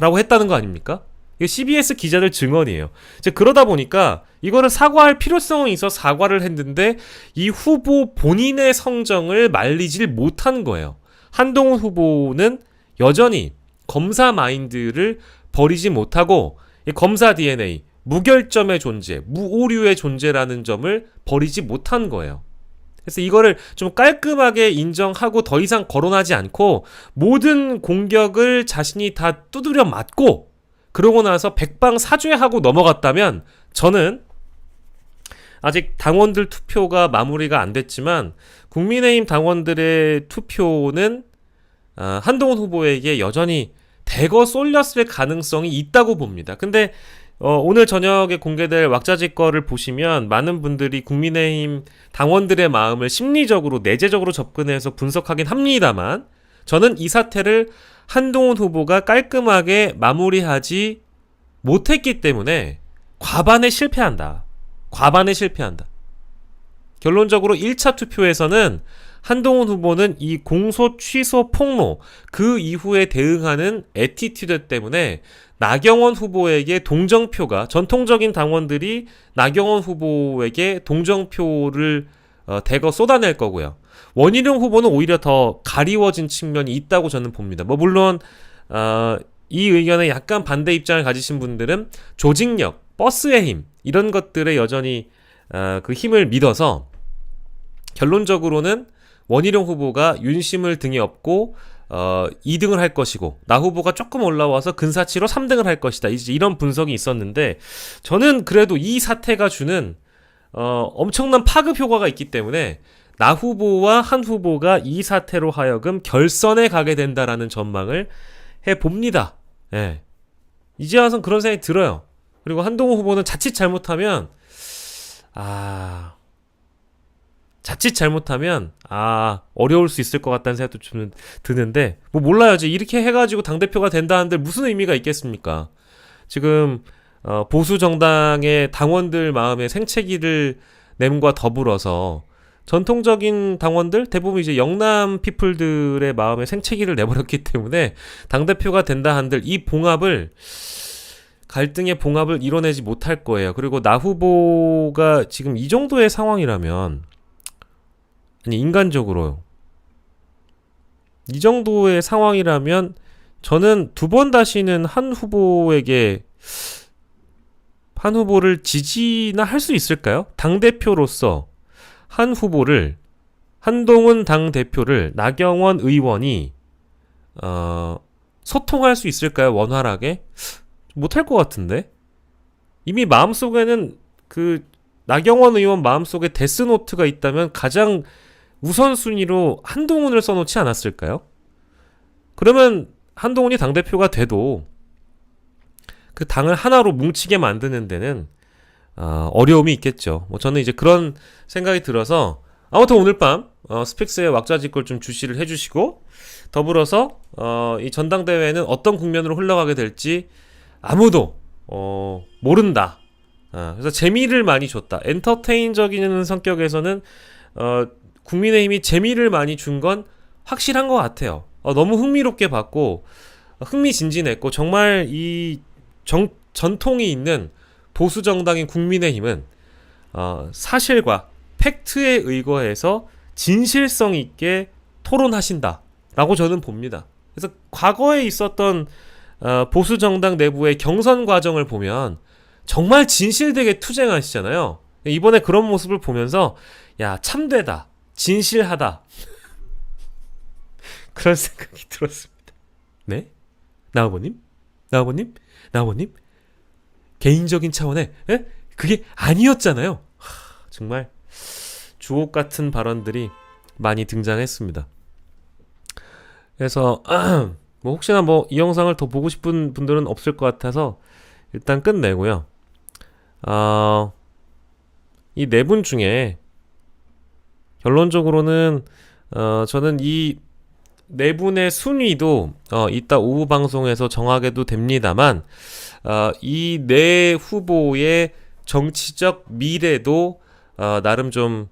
라고 했다는 거 아닙니까? 이게 CBS 기자들 증언이에요. 이제 그러다 보니까 이거를 사과할 필요성이 있어 사과를 했는데 이 후보 본인의 성정을 말리질 못한 거예요. 한동훈 후보는 여전히 검사 마인드를 버리지 못하고 이 검사 DNA, 무결점의 존재, 무오류의 존재라는 점을 버리지 못한 거예요. 그래서 이거를 좀 깔끔하게 인정하고 더 이상 거론하지 않고 모든 공격을 자신이 다 두드려 맞고 그러고 나서 백방사죄하고 넘어갔다면 저는 아직 당원들 투표가 마무리가 안 됐지만 국민의힘 당원들의 투표는 한동훈 후보에게 여전히 대거 쏠렸을 가능성이 있다고 봅니다. 근데 오늘 저녁에 공개될 왁자지 거를 보시면 많은 분들이 국민의힘 당원들의 마음을 심리적으로 내재적으로 접근해서 분석하긴 합니다만 저는 이 사태를 한동훈 후보가 깔끔하게 마무리하지 못했기 때문에 과반에 실패한다. 결론적으로 1차 투표에서는 한동훈 후보는 이 공소 취소 폭로 그 이후에 대응하는 애티튜드 때문에 나경원 후보에게 동정표가 전통적인 당원들이 나경원 후보에게 동정표를 대거 쏟아낼 거고요. 원희룡 후보는 오히려 더 가리워진 측면이 있다고 저는 봅니다. 뭐 물론 이 의견에 약간 반대 입장을 가지신 분들은 조직력, 버스의 힘 이런 것들에 여전히 그 힘을 믿어서 결론적으로는 원희룡 후보가 윤심을 등에 업고 2등을 할 것이고 나 후보가 조금 올라와서 근사치로 3등을 할 것이다. 이제 이런 분석이 있었는데 저는 그래도 이 사태가 주는 엄청난 파급 효과가 있기 때문에 나 후보와 한 후보가 이 사태로 하여금 결선에 가게 된다라는 전망을 해봅니다. 예. 이제 와서 그런 생각이 들어요. 그리고 한동훈 후보는 자칫 잘못하면 어려울 수 있을 것 같다는 생각도 좀 드는데 뭐 몰라요. 이제 이렇게 해가지고 당대표가 된다는데 무슨 의미가 있겠습니까? 지금 보수 정당의 당원들 마음에 생채기를 nem과 더불어서 전통적인 당원들 대부분 이제 영남 피플들의 마음에 생채기를 내버렸기 때문에 당대표가 된다 한들 이 갈등의 봉합을 이뤄내지 못할 거예요. 그리고 나 후보가 지금 이 정도의 상황이라면 인간적으로 이 정도의 상황이라면 저는 두 번 다시는 한 후보를 지지나 할 수 있을까요? 당대표로서 한 후보를 한동훈 당대표를 나경원 의원이 소통할 수 있을까요? 원활하게? 못할 것 같은데? 이미 마음속에는 나경원 의원 마음속에 데스노트가 있다면 가장 우선순위로 한동훈을 써놓지 않았을까요? 그러면 한동훈이 당대표가 돼도 그 당을 하나로 뭉치게 만드는 데는 어려움이 있겠죠. 뭐 저는 이제 그런 생각이 들어서 아무튼 오늘 밤 스픽스에 왁자지껄 좀 주시를 해주시고 더불어서 이 전당대회는 어떤 국면으로 흘러가게 될지 아무도 모른다. 그래서 재미를 많이 줬다. 엔터테인적인 성격에서는 국민의힘이 재미를 많이 준 건 확실한 것 같아요. 너무 흥미롭게 봤고 흥미진진했고 정말 이 전통이 있는 보수 정당인 국민의힘은 사실과 팩트에 의거해서 진실성 있게 토론하신다라고 저는 봅니다. 그래서 과거에 있었던 보수 정당 내부의 경선 과정을 보면 정말 진실되게 투쟁하시잖아요. 이번에 그런 모습을 보면서 야 참되다, 진실하다 그런 생각이 들었습니다. 네? 나아버님? 개인적인 차원에 그게 아니었잖아요. 정말 주옥 같은 발언들이 많이 등장했습니다. 그래서 뭐 혹시나 뭐 이 영상을 더 보고 싶은 분들은 없을 것 같아서 일단 끝내고요. 이 네 분 중에 결론적으로는 저는 이 네 분의 순위도 이따 오후 방송에서 정하게도 됩니다만 이 네 후보의 정치적 미래도 나름 좀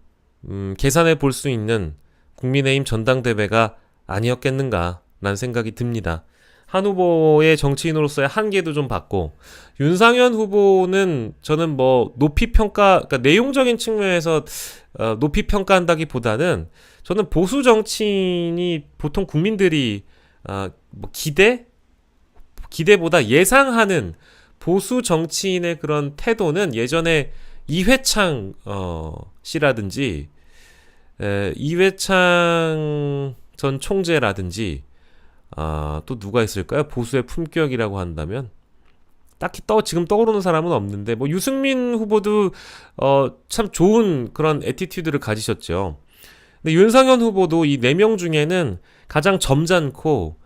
계산해 볼 수 있는 국민의힘 전당대회가 아니었겠는가라는 생각이 듭니다. 한 후보의 정치인으로서의 한계도 좀 봤고 윤상현 후보는 저는 뭐 높이 평가, 그러니까 내용적인 측면에서 높이 평가한다기보다는 저는 보수 정치인이 보통 국민들이 뭐 기대보다 예상하는 보수 정치인의 그런 태도는 예전에 이회창 씨라든지 이회창 전 총재라든지 또 누가 있을까요? 보수의 품격이라고 한다면 딱히 지금 떠오르는 사람은 없는데 뭐 유승민 후보도 참 좋은 그런 애티튜드를 가지셨죠. 근데 윤상현 후보도 이 4명 중에는 가장 점잖고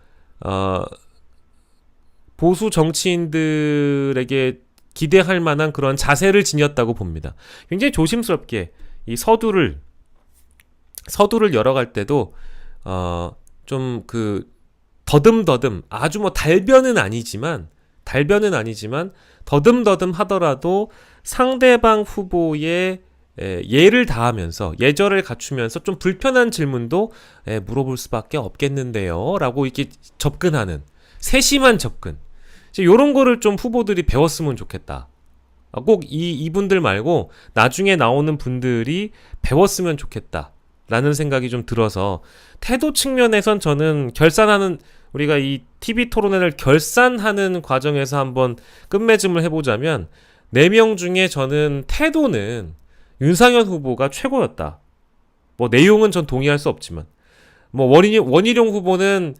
보수 정치인들에게 기대할 만한 그런 자세를 지녔다고 봅니다. 굉장히 조심스럽게 이 서두를 열어갈 때도 좀 그 더듬더듬 아주 뭐 달변은 아니지만 더듬더듬 하더라도 상대방 후보의 예를 다하면서 예절을 갖추면서 좀 불편한 질문도 물어볼 수밖에 없겠는데요 라고 이렇게 접근하는 세심한 접근, 이런 거를 좀 후보들이 배웠으면 좋겠다. 꼭 이분들 말고 나중에 나오는 분들이 배웠으면 좋겠다 라는 생각이 좀 들어서 태도 측면에선 저는 우리가 이 TV 토론회를 결산하는 과정에서 한번 끝맺음을 해보자면 4명 중에 저는 태도는 윤상현 후보가 최고였다. 뭐 내용은 전 동의할 수 없지만 뭐 원희룡 후보는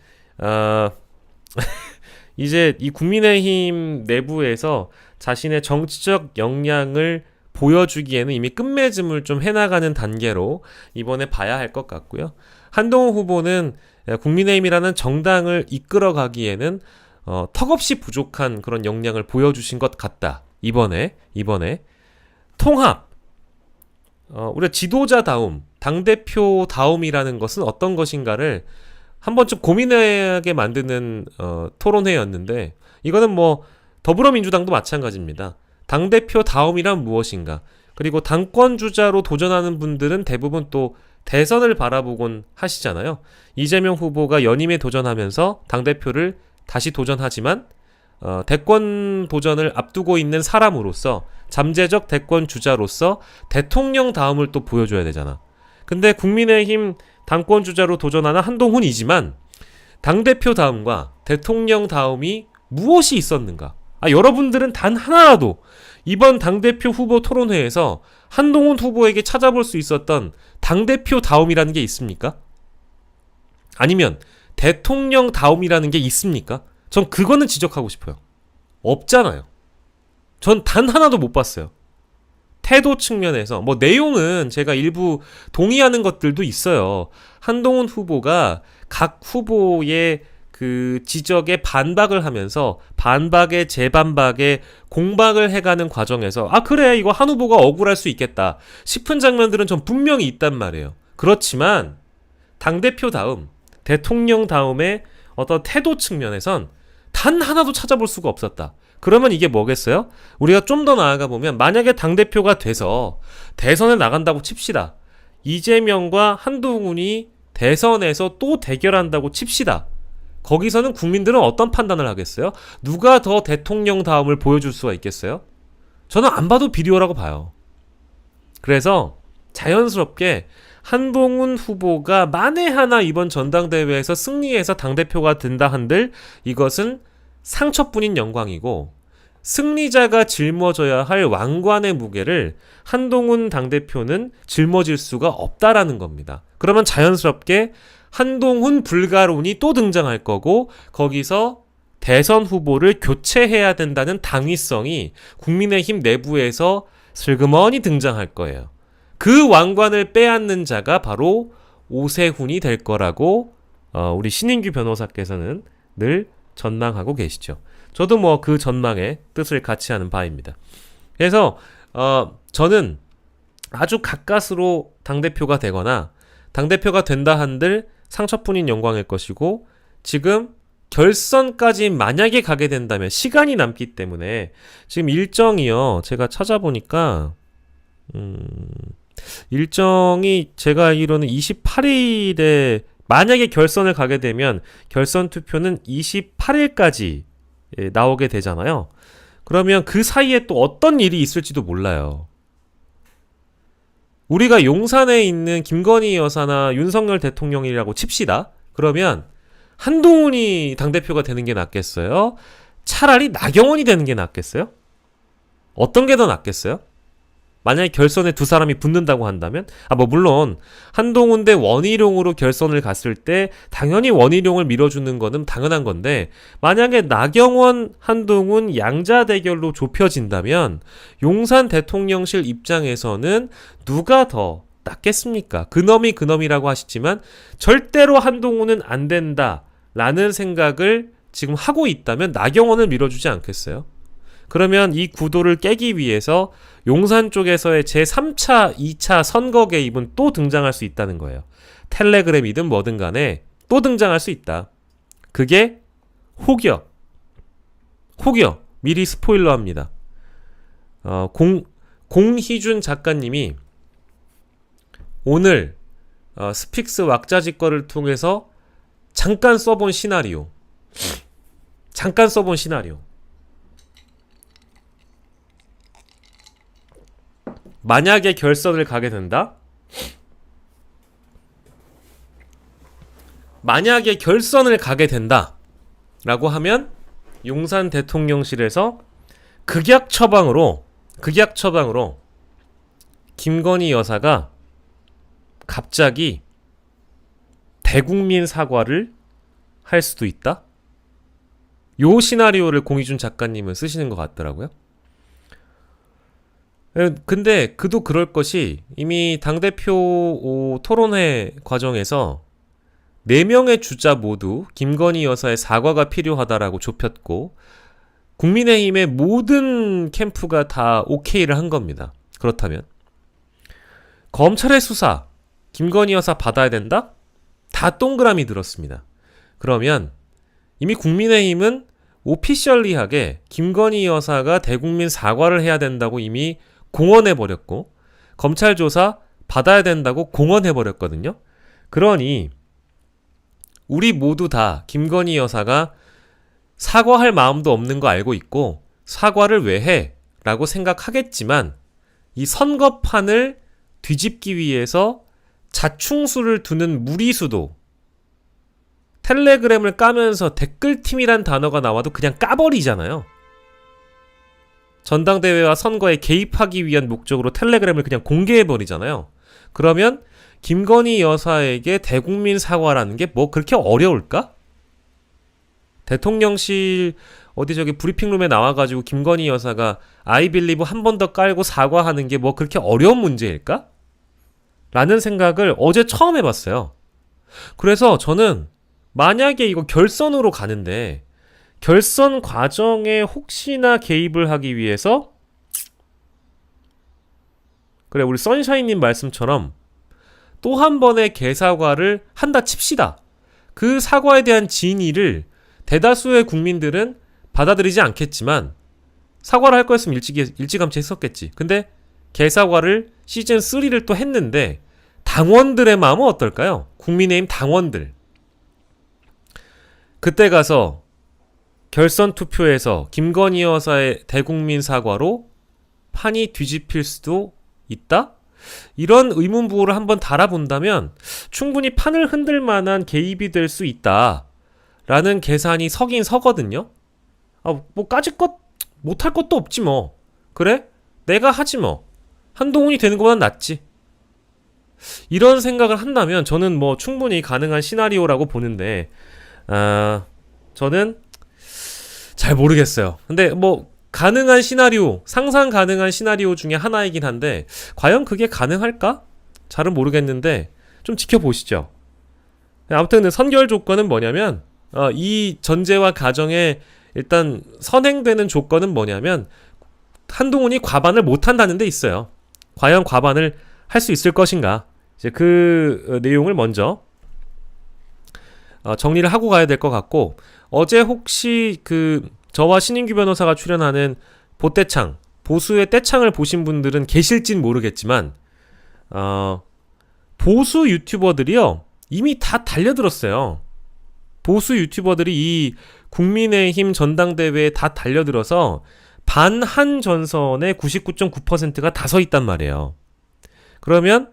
이제 이 국민의힘 내부에서 자신의 정치적 역량을 보여주기에는 이미 끝맺음을 좀 해나가는 단계로 이번에 봐야 할 것 같고요. 한동훈 후보는 국민의힘이라는 정당을 이끌어가기에는 턱없이 부족한 그런 역량을 보여주신 것 같다. 이번에 통합, 우리가 지도자다움, 당대표다움이라는 것은 어떤 것인가를 한번 좀 고민하게 만드는 토론회였는데 이거는 뭐 더불어민주당도 마찬가지입니다. 당대표다움이란 무엇인가, 그리고 당권주자로 도전하는 분들은 대부분 또 대선을 바라보곤 하시잖아요. 이재명 후보가 연임에 도전하면서 당대표를 다시 도전하지만 대권 도전을 앞두고 있는 사람으로서, 잠재적 대권 주자로서 대통령 다음을 또 보여줘야 되잖아. 근데 국민의힘 당권 주자로 도전하는 한동훈이지만 당대표 다음과 대통령 다음이 무엇이 있었는가? 여러분들은 단 하나라도 이번 당대표 후보 토론회에서 한동훈 후보에게 찾아볼 수 있었던 당대표 다움이라는 게 있습니까? 아니면 대통령 다움이라는 게 있습니까? 전 그거는 지적하고 싶어요. 없잖아요. 전 단 하나도 못 봤어요. 태도 측면에서 뭐 내용은 제가 일부 동의하는 것들도 있어요. 한동훈 후보가 각 후보의 그 지적에 반박을 하면서 반박에 재반박에 공박을 해가는 과정에서 아 그래 이거 한 후보가 억울할 수 있겠다 싶은 장면들은 전 분명히 있단 말이에요. 그렇지만 당대표 다음 대통령 다음에 어떤 태도 측면에선 단 하나도 찾아볼 수가 없었다. 그러면 이게 뭐겠어요? 우리가 좀 더 나아가 보면 만약에 당대표가 돼서 대선에 나간다고 칩시다. 이재명과 한동훈이 대선에서 또 대결한다고 칩시다. 거기서는 국민들은 어떤 판단을 하겠어요? 누가 더 대통령 다움을 보여줄 수가 있겠어요? 저는 안 봐도 비디오라고 봐요. 그래서 자연스럽게 한동훈 후보가 만에 하나 이번 전당대회에서 승리해서 당대표가 된다 한들 이것은 상처뿐인 영광이고 승리자가 짊어져야 할 왕관의 무게를 한동훈 당대표는 짊어질 수가 없다라는 겁니다. 그러면 자연스럽게 한동훈 불가론이 또 등장할 거고 거기서 대선 후보를 교체해야 된다는 당위성이 국민의힘 내부에서 슬그머니 등장할 거예요. 그 왕관을 빼앗는 자가 바로 오세훈이 될 거라고 우리 신인규 변호사께서는 늘 전망하고 계시죠. 저도 뭐 그 전망에 뜻을 같이 하는 바입니다. 그래서 저는 아주 가까스로 당대표가 되거나 당대표가 된다 한들 상처뿐인 영광일 것이고 지금 결선까지 만약에 가게 된다면 시간이 남기 때문에 지금 일정이요. 제가 찾아보니까 일정이 제가 알기로는 28일에 만약에 결선을 가게 되면 결선 투표는 28일까지 나오게 되잖아요. 그러면 그 사이에 또 어떤 일이 있을지도 몰라요. 우리가 용산에 있는 김건희 여사나 윤석열 대통령이라고 칩시다. 그러면 한동훈이 당대표가 되는 게 낫겠어요? 차라리 나경원이 되는 게 낫겠어요? 어떤 게 더 낫겠어요? 만약에 결선에 두 사람이 붙는다고 한다면 물론 한동훈 대 원희룡으로 결선을 갔을 때 당연히 원희룡을 밀어주는 거는 당연한 건데 만약에 나경원, 한동훈 양자 대결로 좁혀진다면 용산 대통령실 입장에서는 누가 더 낫겠습니까? 그놈이 그놈이라고 하시지만 절대로 한동훈은 안 된다라는 생각을 지금 하고 있다면 나경원을 밀어주지 않겠어요? 그러면 이 구도를 깨기 위해서 용산 쪽에서의 제3차, 2차 선거 개입은 또 등장할 수 있다는 거예요. 텔레그램이든 뭐든 간에 또 등장할 수 있다. 그게 혹여 미리 스포일러 합니다. 공희준 작가님이 오늘 스픽스 왁자지껄을 통해서 잠깐 써본 시나리오 만약에 결선을 가게 된다? 만약에 결선을 가게 된다 라고 하면 용산 대통령실에서 극약 처방으로 김건희 여사가 갑자기 대국민 사과를 할 수도 있다? 요 시나리오를 공희준 작가님은 쓰시는 것 같더라고요. 근데 그도 그럴 것이 이미 당대표 토론회 과정에서 4명의 주자 모두 김건희 여사의 사과가 필요하다라고 좁혔고 국민의힘의 모든 캠프가 다 오케이를 한 겁니다. 그렇다면 검찰의 수사 김건희 여사 받아야 된다? 다 동그라미 들었습니다. 그러면 이미 국민의힘은 오피셜리하게 김건희 여사가 대국민 사과를 해야 된다고 이미 공언해버렸고 검찰 조사 받아야 된다고 공언해버렸거든요. 그러니 우리 모두 다 김건희 여사가 사과할 마음도 없는 거 알고 있고 사과를 왜 해? 라고 생각하겠지만 이 선거판을 뒤집기 위해서 자충수를 두는 무리수도 텔레그램을 까면서 댓글팀이란 단어가 나와도 그냥 까버리잖아요. 전당대회와 선거에 개입하기 위한 목적으로 텔레그램을 그냥 공개해버리잖아요. 그러면 김건희 여사에게 대국민 사과라는 게 뭐 그렇게 어려울까? 대통령실 브리핑룸에 나와가지고 김건희 여사가 I believe 한 번 더 깔고 사과하는 게 뭐 그렇게 어려운 문제일까? 라는 생각을 어제 처음 해봤어요. 그래서 저는 만약에 이거 결선으로 가는데 결선 과정에 혹시나 개입을 하기 위해서 그래 우리 선샤인님 말씀처럼 또 한 번의 개사과를 한다 칩시다. 그 사과에 대한 진위를 대다수의 국민들은 받아들이지 않겠지만 사과를 할 거였으면 일찌감치 했었겠지. 근데 개사과를 시즌 3를 또 했는데 당원들의 마음은 어떨까요? 국민의힘 당원들. 그때 가서 결선 투표에서 김건희 여사의 대국민 사과로 판이 뒤집힐 수도 있다? 이런 의문부호를 한번 달아본다면 충분히 판을 흔들 만한 개입이 될 수 있다. 라는 계산이 서긴 서거든요. 뭐 까짓 것 못할 것도 없지 뭐. 그래? 내가 하지 뭐. 한동훈이 되는 것보단 낫지. 이런 생각을 한다면 저는 뭐 충분히 가능한 시나리오라고 보는데 저는 잘 모르겠어요. 근데 뭐 가능한 시나리오, 상상 가능한 시나리오 중에 하나이긴 한데 과연 그게 가능할까? 잘은 모르겠는데 좀 지켜보시죠. 아무튼 선결 조건은 뭐냐면 이 전제와 가정에 일단 선행되는 조건은 뭐냐면 한동훈이 과반을 못한다는 데 있어요. 과연 과반을 할 수 있을 것인가? 이제 그 내용을 먼저 정리를 하고 가야 될 것 같고 어제 혹시 저와 신인규 변호사가 출연하는 보떼창 보수의 떼창을 보신 분들은 계실진 모르겠지만 보수 유튜버들이요 이미 다 달려들었어요. 보수 유튜버들이 이 국민의힘 전당대회에 다 달려들어서 반한 전선의 99.9%가 다 서 있단 말이에요. 그러면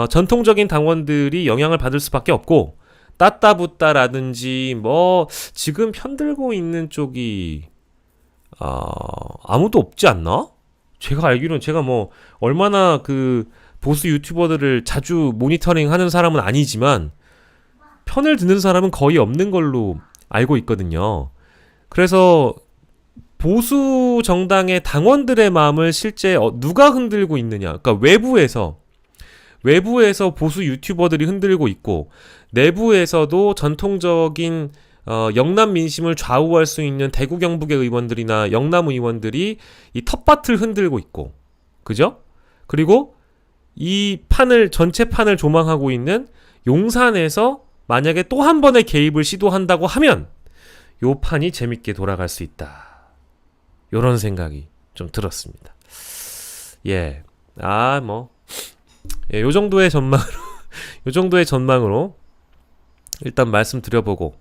전통적인 당원들이 영향을 받을 수밖에 없고 따따붙다라든지 뭐 지금 편들고 있는 쪽이 아무도 없지 않나? 제가 알기로는 제가 뭐 얼마나 보수 유튜버들을 자주 모니터링 하는 사람은 아니지만 편을 드는 사람은 거의 없는 걸로 알고 있거든요. 그래서 보수 정당의 당원들의 마음을 실제 누가 흔들고 있느냐? 그러니까 외부에서 보수 유튜버들이 흔들고 있고 내부에서도 전통적인 영남 민심을 좌우할 수 있는 대구 경북의 의원들이나 영남 의원들이 이 텃밭을 흔들고 있고 그죠? 그리고 이 전체 판을 조망하고 있는 용산에서 만약에 또 한 번의 개입을 시도한다고 하면 요 판이 재밌게 돌아갈 수 있다. 요런 생각이 좀 들었습니다. 예. 요 정도의 전망으로 일단 말씀드려보고